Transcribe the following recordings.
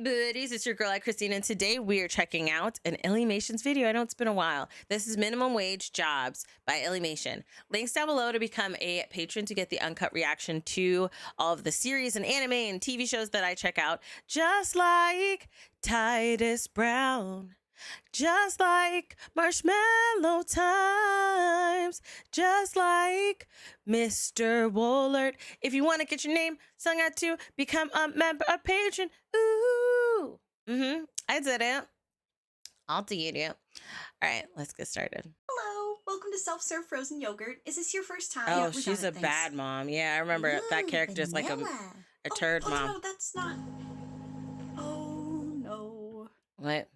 buddies, it's your girl AyChristene, and today we are checking out an Illymations video. I know it's been a while. This is Minimum Wage Jobs by Illymation. Links down below to become a patron to get the uncut reaction to all of the series and anime and TV shows that I check out, just like Titus Brown. Just like Marshmallow Times, just like Mr. Woolard. If you want to get your name sung out to become a member, a patron, ooh, I did it. I'll do it. All right, let's get started. Hello, welcome to self-serve frozen yogurt. Is this your first time? Oh, she's a bad mom. Yeah, I remember that character is like a turd mom. No, that's not. Oh no. What?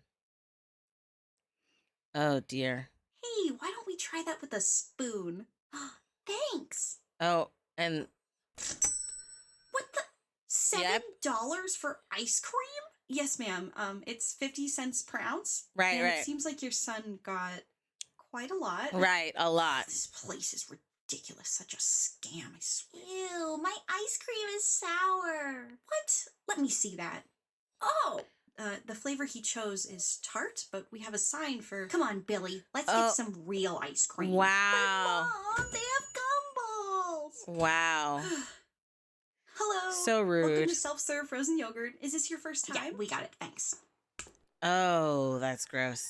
Oh dear. Hey, why don't we try that with a spoon? Thanks. Oh, and what the $7 for ice cream? Yes, ma'am. It's 50 cents per ounce. Right, and right. It seems like your son got quite a lot. Right, a lot. This place is ridiculous. Such a scam, I swear. Ew, my ice cream is sour. What? Let me see that. Oh. The flavor he chose is tart, but we have a sign for... Come on, Billy. Let's get some real ice cream. Wow. Mom, they have gumballs. Wow. Hello. So rude. Welcome to self-serve frozen yogurt. Is this your first time? Yeah, we got it. Thanks. Oh, that's gross.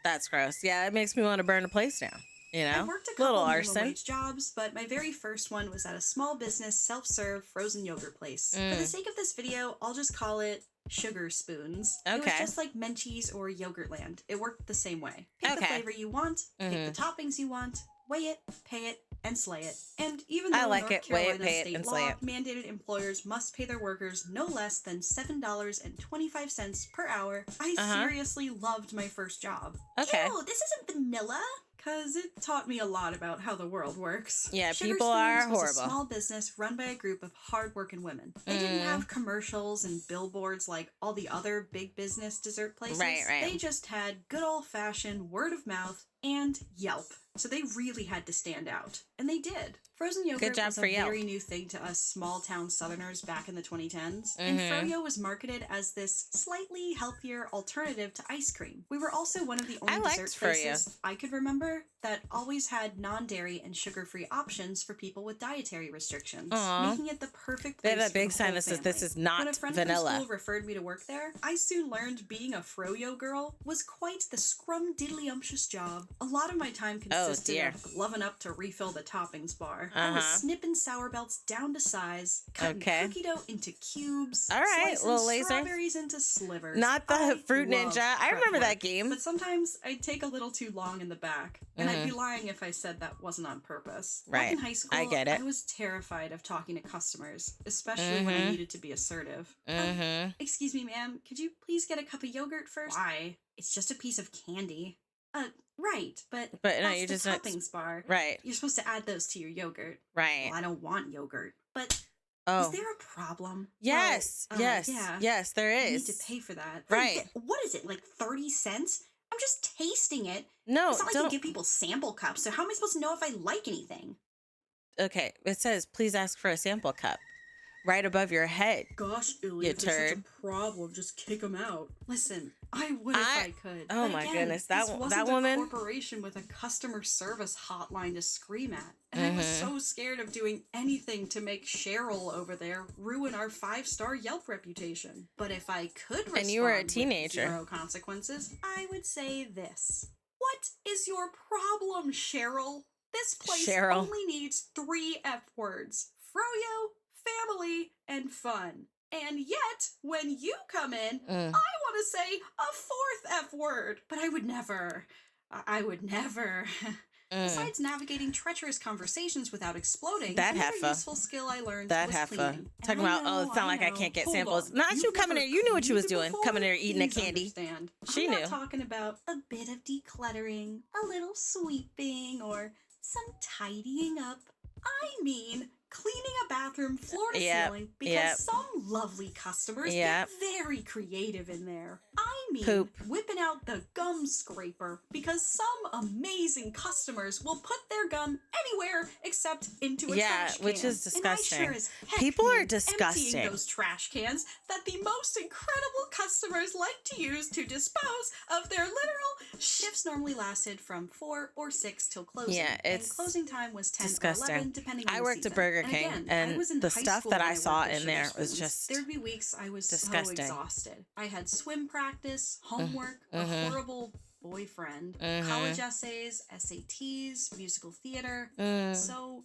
That's gross. Yeah, it makes me want to burn the place down. You know, I worked a couple little minimum arson wage jobs, but my very first one was at a small business self-serve frozen yogurt place. For the sake of this video, I'll just call it Sugar Spoons. Okay. It was just like Menchie's or Yogurtland. It worked the same way. Pick the flavor you want, pick the toppings you want, weigh it, pay it, and slay it. And even though North Carolina state law mandated employers must pay their workers no less than $7.25 per hour, I seriously loved my first job. Okay. Ew, this isn't vanilla. Because it taught me a lot about how the world works. Yeah, Sugar people Spoons are was horrible. A small business run by a group of hardworking women. They didn't have commercials and billboards like all the other big business dessert places. Right. They just had good old-fashioned word of mouth and Yelp. So they really had to stand out. And they did. Frozen yogurt was a very new thing to us small-town Southerners back in the 2010s. And Froyo was marketed as this slightly healthier alternative to ice cream. We were also one of the only dessert places I could remember that always had non-dairy and sugar-free options for people with dietary restrictions, making it the perfect place. They have a big sign that says this is not vanilla. When a friend from school referred me to work there, I soon learned being a Froyo girl was quite the scrum-diddly-umptious job. A lot of my time consisted of gloving up to refill the toppings bar. I was snipping sour belts down to size, cutting cookie dough into cubes, little laser. Strawberries into slivers. Not the Fruit Ninja. I remember that game. But sometimes I'd take a little too long in the back, and I'd be lying if I said that wasn't on purpose. Right. Back in high school, I get it. I was terrified of talking to customers, especially when I needed to be assertive. Excuse me, ma'am, could you please get a cup of yogurt first? Why? It's just a piece of candy. Right, but no, you just toppings bar. Right. You're supposed to add those to your yogurt. Right. Well, I don't want yogurt. But is there a problem? Yes. Well, yes, there is. You need to pay for that. Right. What is it, like 30 cents? I'm just tasting it. No, it's not like you give people sample cups, so how am I supposed to know if I like anything? Okay, it says, please ask for a sample cup. Right above your head. Gosh, Illy, if there's such a problem, just kick them out. Listen, I would if I could. Oh my goodness, that woman. A corporation with a customer service hotline to scream at, and I was so scared of doing anything to make Cheryl over there ruin our 5-star Yelp reputation. But if I could respond and you were a teenager, with 0 consequences, I would say this: what is your problem, Cheryl? This place only needs 3 F words: Froyo, family, and fun. And yet, when you come in, I want to say a 4th F word. But I would never. Besides navigating treacherous conversations without exploding, another useful skill I learned was cleaning. Talking about, it's not like I can't get samples. Not you coming there. You knew what you was doing. Coming there eating a candy. She knew. I'm not talking about a bit of decluttering, a little sweeping, or some tidying up. I mean cleaning a bathroom floor to ceiling because some lovely customers get very creative in there. I mean poop. whipping out the gum scraper, because some amazing customers will put their gum anywhere except into a trash can. Which is disgusting. And I sure as heck People are mean disgusting. emptying those trash cans that the most incredible customers like to use to dispose of their literal shifts. Normally lasted from 4 or 6 till closing. Yeah, it's and closing time was 10 disgusting. or 11, depending on I the worked season. at Burger King, and, and I was in the high stuff school that when I saw worked at in there Sugar was Spoons. just There'd be weeks I was disgusting. so exhausted. I had swim practice, homework, a horrible boyfriend, college essays, SATs, musical theater. So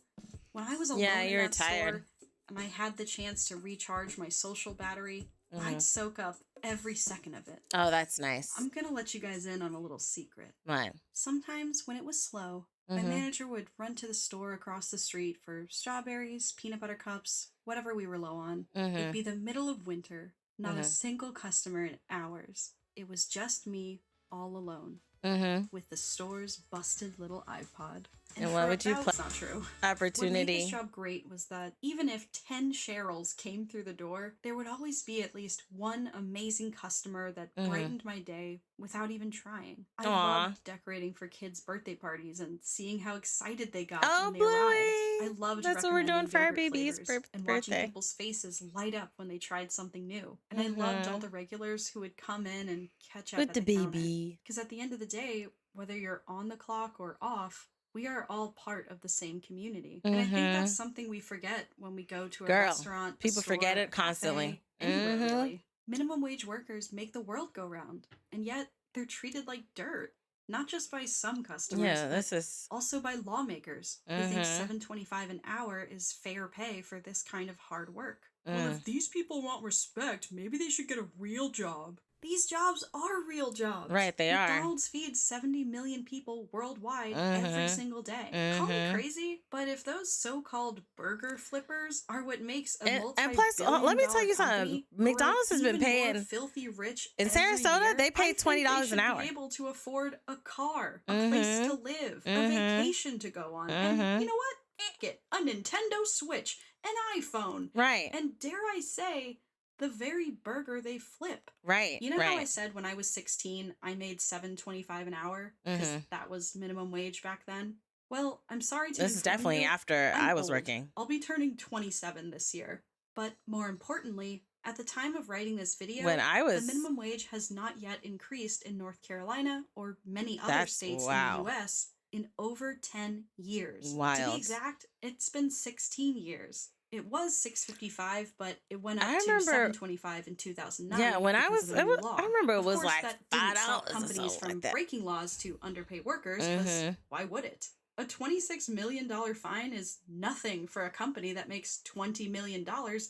when I was alone in that store and I had the chance to recharge my social battery, I'd soak up every second of it. Oh, that's nice. I'm gonna let you guys in on a little secret. What? Sometimes when it was slow, my manager would run to the store across the street for strawberries, peanut butter cups, whatever we were low on. It'd be the middle of winter, not a single customer in hours. It was just me, all alone, with the store's busted little iPod. And what would you play? That's not true. Opportunity. What made this job great was that even if 10 Cheryls came through the door, there would always be at least one amazing customer that brightened my day without even trying. I loved decorating for kids' birthday parties and seeing how excited they got when they arrived. I loved That's what we're doing for our baby's and watching people's faces light up when they tried something new. And I loved all the regulars who would come in and catch up with at the counter. baby. Because at the end of the day, whether you're on the clock or off, we are all part of the same community. And I think that's something we forget when we go to a restaurant. People forget it constantly. Anywhere, really. Minimum wage workers make the world go round, and yet they're treated like dirt. Not just by some customers, but also by lawmakers who think $7.25 an hour is fair pay for this kind of hard work. Well, if these people want respect, maybe they should get a real job. These jobs are real jobs. Right, they are. McDonald's feeds 70 million people worldwide every single day. Call me crazy, but if those so-called burger flippers are what makes a and plus, let me tell you something. McDonald's has been paying filthy rich in Sarasota. Year, they pay $20 an hour. Be able to afford a car, a place to live, a vacation to go on, and you know what? Get a Nintendo Switch, an iPhone, right? And dare I say, the very burger they flip. Right. You know how I said when I was 16, I made $7.25 an hour? Because that was minimum wage back then? Well, I'm sorry to This is definitely after I was working. I'll be turning 27 this year. But more importantly, at the time of writing this video, the minimum wage has not yet increased in North Carolina or many other states in the U.S. in over 10 years. Wild. To be exact, it's been 16 years. It was $6.55, but it went up to $7.25 in 2009. Yeah, when I remember it was like $5 companies from breaking laws to underpay workers, because why would it? A $26 million fine is nothing for a company that makes $20 million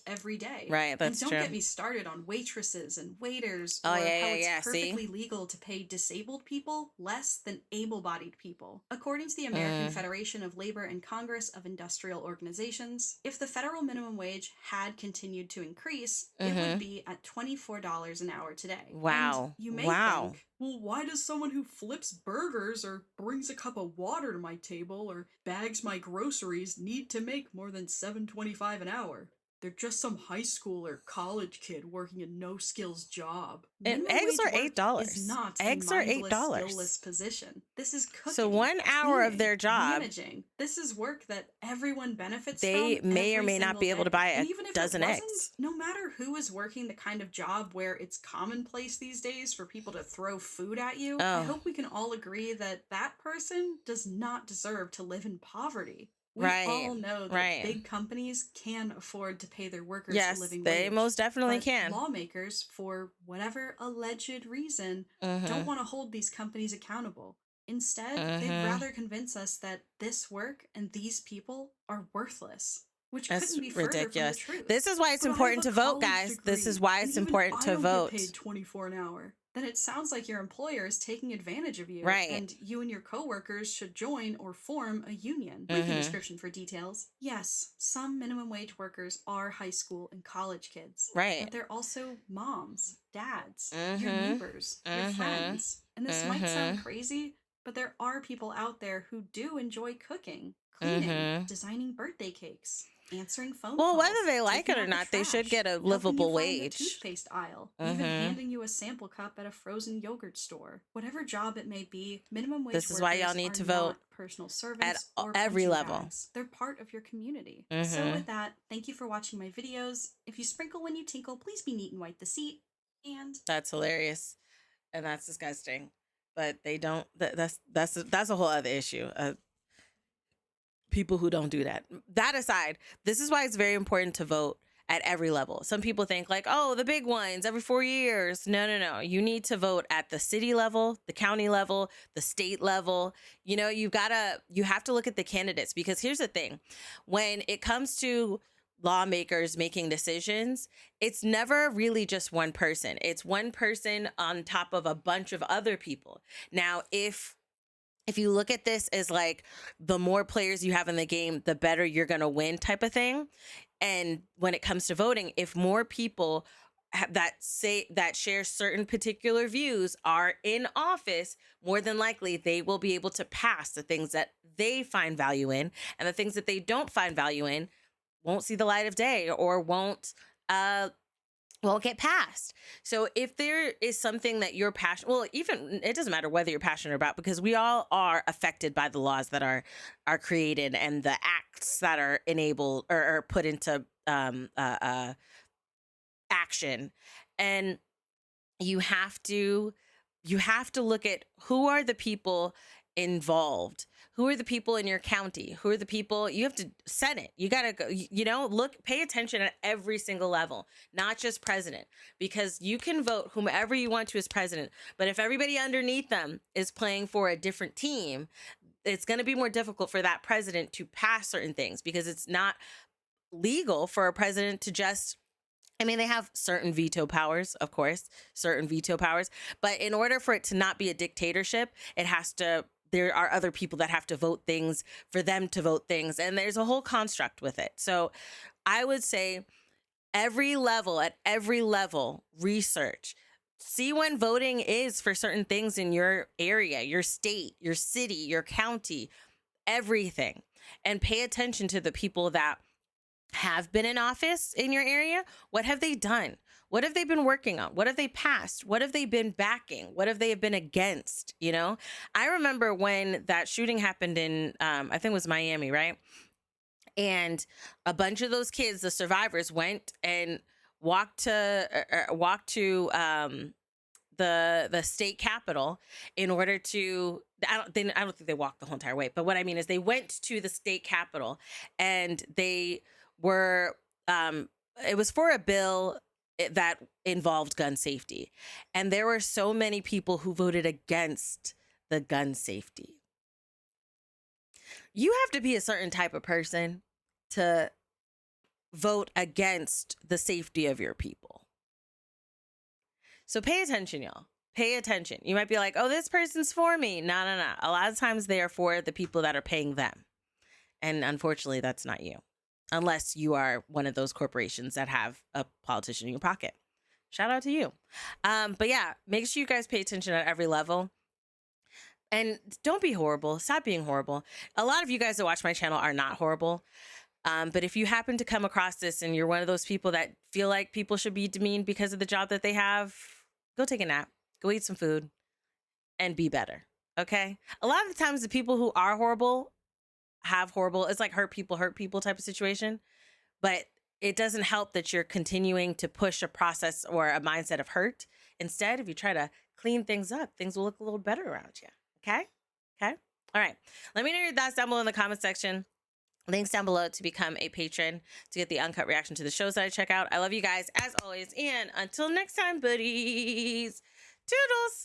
every day. Right, that's true. And don't get me started on waitresses and waiters or how it's perfectly legal to pay disabled people less than able-bodied people. According to the American Federation of Labor and Congress of Industrial Organizations, if the federal minimum wage had continued to increase, it would be at $24 an hour today. Wow. And you may think, well, why does someone who flips burgers or brings a cup of water to my table or bags my groceries need to make more than $7.25 an hour? They're just some high school or college kid working a no-skills job. And eggs are $8. Is not eggs are $8. Skillless position. This is cooking. So 1 hour of their job, managing. This is work that everyone benefits from. They may or may not be able to buy a dozen eggs. No matter who is working the kind of job where it's commonplace these days for people to throw food at you, I hope we can all agree that that person does not deserve to live in poverty. We all know that big companies can afford to pay their workers a living wage. Yes, they most definitely but can. Lawmakers, for whatever alleged reason, don't want to hold these companies accountable. Instead, they'd rather convince us that this work and these people are worthless. Which couldn't be ridiculous. From the truth. This is why it's important to vote, guys. This is why it's important to vote. Get paid $24 an hour. Then it sounds like your employer is taking advantage of you. Right. And you and your coworkers should join or form a union. Read the description for details. Yes, some minimum wage workers are high school and college kids. Right. But they're also moms, dads, your neighbors, your friends. And this might sound crazy, but there are people out there who do enjoy cooking, cleaning, designing birthday cakes. answering phone well, calls, whether they like it taking or out the not, they should trash, get a helping you livable find the wage. toothpaste aisle, even handing you a sample cup at a frozen yogurt store. Whatever job it may be, minimum wage This is why y'all workers need are to vote not personal servants at or every punching level. bags. They're part of your community. So with that, thank you for watching my videos. If you sprinkle when you tinkle, please be neat and wipe the seat. And that's hilarious, and that's disgusting. But they don't. That's a whole other issue. People who don't do that. That aside, this is why it's very important to vote at every level. Some people think like, oh, the big ones every 4 years. No. You need to vote at the city level, the county level, the state level. You know, you have to look at the candidates, because here's the thing. When it comes to lawmakers making decisions, it's never really just one person. It's one person on top of a bunch of other people. Now, if you look at this as like the more players you have in the game, the better you're going to win type of thing. And when it comes to voting, if more people that share certain particular views are in office, more than likely they will be able to pass the things that they find value in, and the things that they don't find value in won't see the light of day or won't get passed. So if there is something that you're passionate, well, even it doesn't matter whether you're passionate about, because we all are affected by the laws that are created and the acts that are enabled or put into action. And you have to look at who are the people involved. Who are the people in your county? Who are the people? You have to Senate. You got to go, pay attention at every single level, not just president, because you can vote whomever you want to as president. But if everybody underneath them is playing for a different team, it's going to be more difficult for that president to pass certain things, because it's not legal for a president to just, they have certain veto powers, of course, but in order for it to not be a dictatorship, there are other people that have to vote things for them to vote things. And there's a whole construct with it. So I would say at every level, research. See when voting is for certain things in your area, your state, your city, your county, everything. And pay attention to the people that have been in office in your area. What have they done? What have they been working on? What have they passed? What have they been backing? What have they been against? I remember when that shooting happened in, I think it was Miami, right? And a bunch of those kids, the survivors, went and walked to the state capitol in order to, I don't think they walked the whole entire way, but what I mean is they went to the state capitol, and they were, it was for a bill that involved gun safety. And there were so many people who voted against the gun safety. You have to be a certain type of person to vote against the safety of your people. So pay attention, y'all. Pay attention. You might be like, oh, this person's for me. No. A lot of times they are for the people that are paying them. And unfortunately, that's not you. Unless you are one of those corporations that have a politician in your pocket. Shout out to you. But yeah, make sure you guys pay attention at every level. And don't be horrible. Stop being horrible. A lot of you guys that watch my channel are not horrible. But if you happen to come across this and you're one of those people that feel like people should be demeaned because of the job that they have, go take a nap. Go eat some food. And be better. Okay? A lot of the times the people who are horrible it's like hurt people type of situation, but it doesn't help that you're continuing to push a process or a mindset of hurt. Instead, if you try to clean things up, things will look a little better around you. Okay? All right. Let me know your thoughts down below in the comment section. Links down below to become a patron to get the uncut reaction to the shows that I check out. I love you guys as always. And until next time, buddies, toodles.